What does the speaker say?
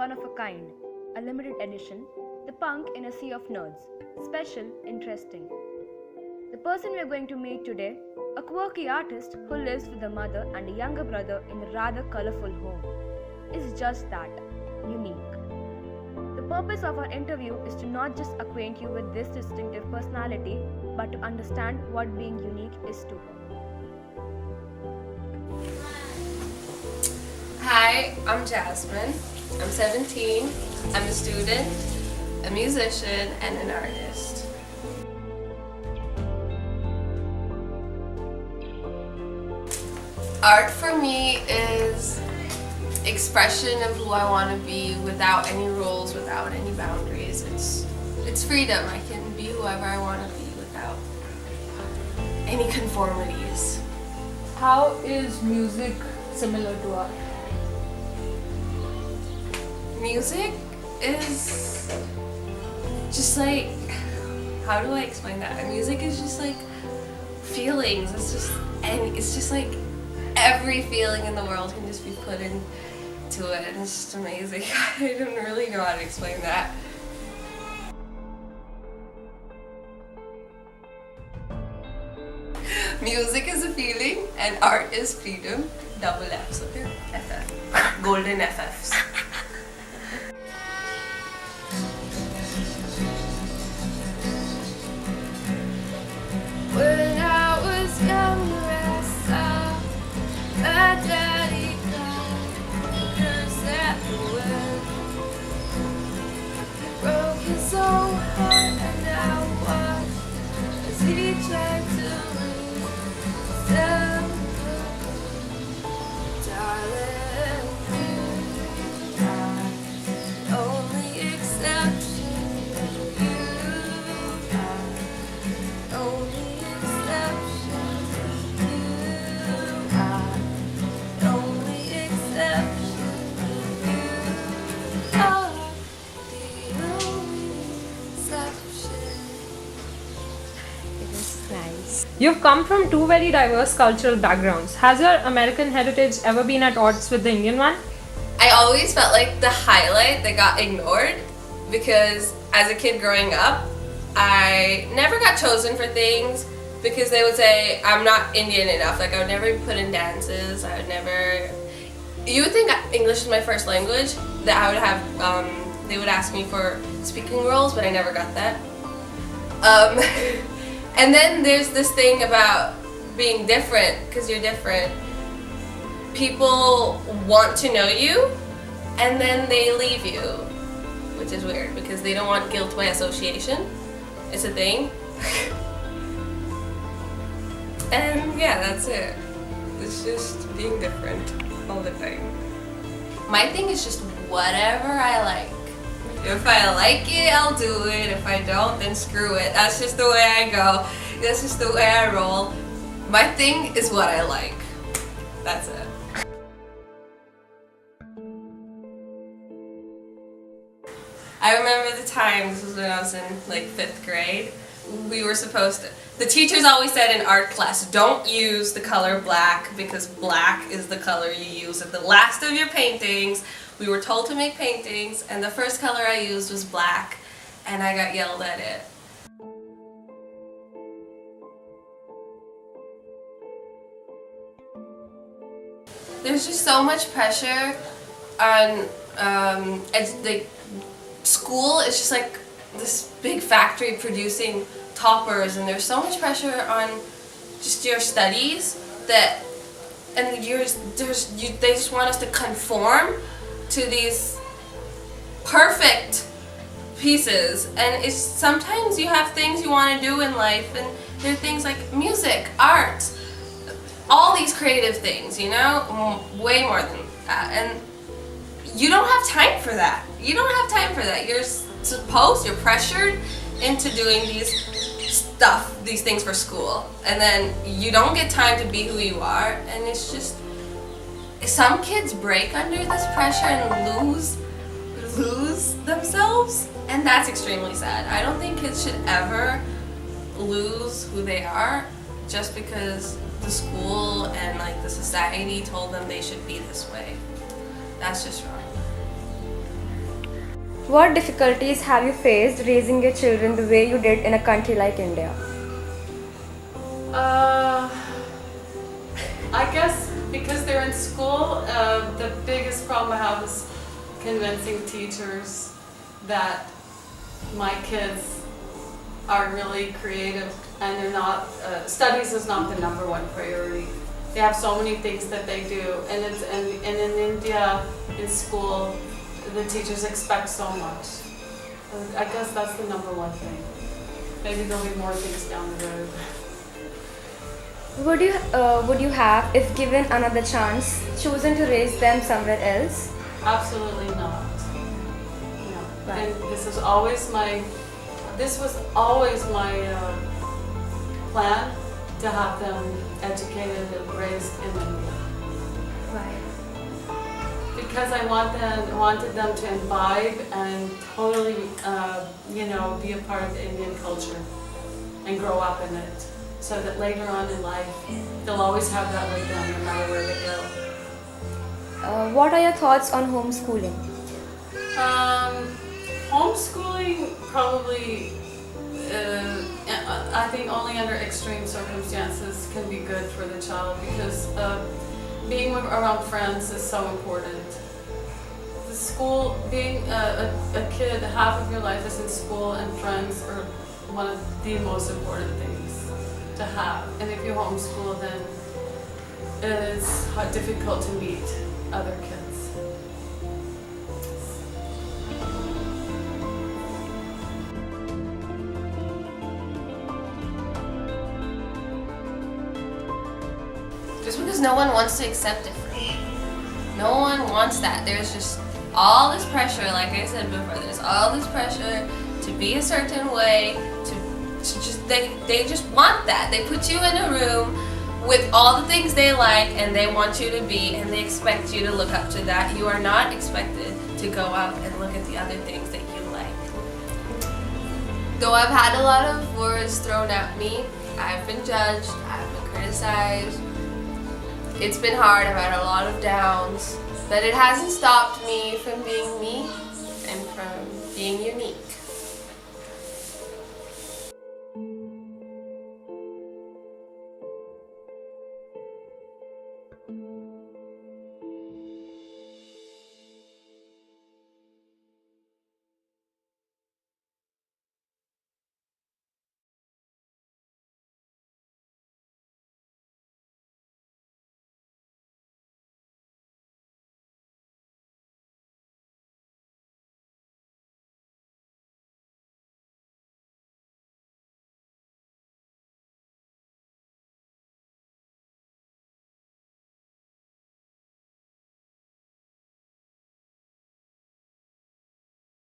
one of a kind, a limited edition, the punk in a sea of nerds, special, interesting. The person we are going to meet today, a quirky artist who lives with a mother and a younger brother in a rather colorful home, is just that, unique. The purpose of our interview is to not just acquaint you with this distinctive personality, but to understand what being unique is to her. Hi, I'm Jasmine. I'm 17. I'm a student, a musician, and an artist. Art for me is expression of who I want to be without any rules, without any boundaries. It's freedom. I can be whoever I want to be without any conformities. How is music similar to art? Music is just like, how do I explain that? Music is just like feelings. It's just like every feeling in the world can just be put into it, and it's just amazing. I don't really know how to explain that. Music is a feeling and art is freedom. Double F's, okay? FF. Golden FFs. When I was younger, I saw my daddy cry because at the well he broke his own heart, and I watched as he tried to lose himself. Darling, you are the only exception. You are the only You've come from two very diverse cultural backgrounds. Has your American heritage ever been at odds with the Indian one? I always felt like the highlight that got ignored because as a kid growing up, I never got chosen for things because they would say I'm not Indian enough. Like I would never be put in dances. I would never. You would think English is my first language, that I would have. They would ask me for speaking roles, but I never got that. And then there's this thing about being different, because you're different. People want to know you, and then they leave you, which is weird because they don't want guilt by association. It's a thing. And yeah, that's it. It's just being different all the time. My thing is just whatever I like. If I like it, I'll do it. If I don't, then screw it. That's just the way I go. That's just the way I roll. My thing is what I like. That's it. I remember the time, this was when I was in like 5th grade, we were supposed to, the teachers always said in art class, don't use the color black because black is the color you use at the last of your paintings. We were told to make paintings, and the first color I used was black, and I got yelled at it. There's just so much pressure on, like, school is just like this big factory producing toppers, and there's so much pressure on just your studies that, and they just want us to conform to these perfect pieces, and it's sometimes you have things you want to do in life, and there are things like music, art, all these creative things, you know, way more than that, and you don't have time for that. You don't have time for that. You're pressured into doing these things for school, and then you don't get time to be who you are, and it's just, some kids break under this pressure and lose themselves, and that's extremely sad. I don't think kids should ever lose who they are just because the school and like the society told them they should be this way. That's just wrong. What difficulties have you faced raising your children the way you did in a country like India? I guess because they're in school, the biggest problem I have is convincing teachers that my kids are really creative and they're not, studies is not the number one priority. They have so many things that they do, and in India, in school, the teachers expect so much. I guess that's the number one thing. Maybe there'll be more things down the road. Would you have, if given another chance, chosen to raise them somewhere else? Absolutely not. No. Right. And this was always my plan, to have them educated and raised in India. Right. Because I wanted them to imbibe and totally, be a part of the Indian culture and grow up in it, so that later on in life they'll always have that with them no matter where they go. What are your thoughts on homeschooling? Homeschooling probably, I think only under extreme circumstances can be good for the child, because being around friends is so important. The school, being a kid, half of your life is in school, and friends are one of the most important things to have. And if you homeschool, then it's difficult to meet other kids. Just because no one wants to accept it from you. No one wants that. There's just all this pressure, like I said before, there's all this pressure to be a certain way, to just, they just want that. They put you in a room with all the things they like and they want you to be, and they expect you to look up to that. You are not expected to go out and look at the other things that you like. Though I've had a lot of words thrown at me, I've been judged, I've been criticized. It's been hard, I've had a lot of downs, but it hasn't stopped me from being me and from being unique.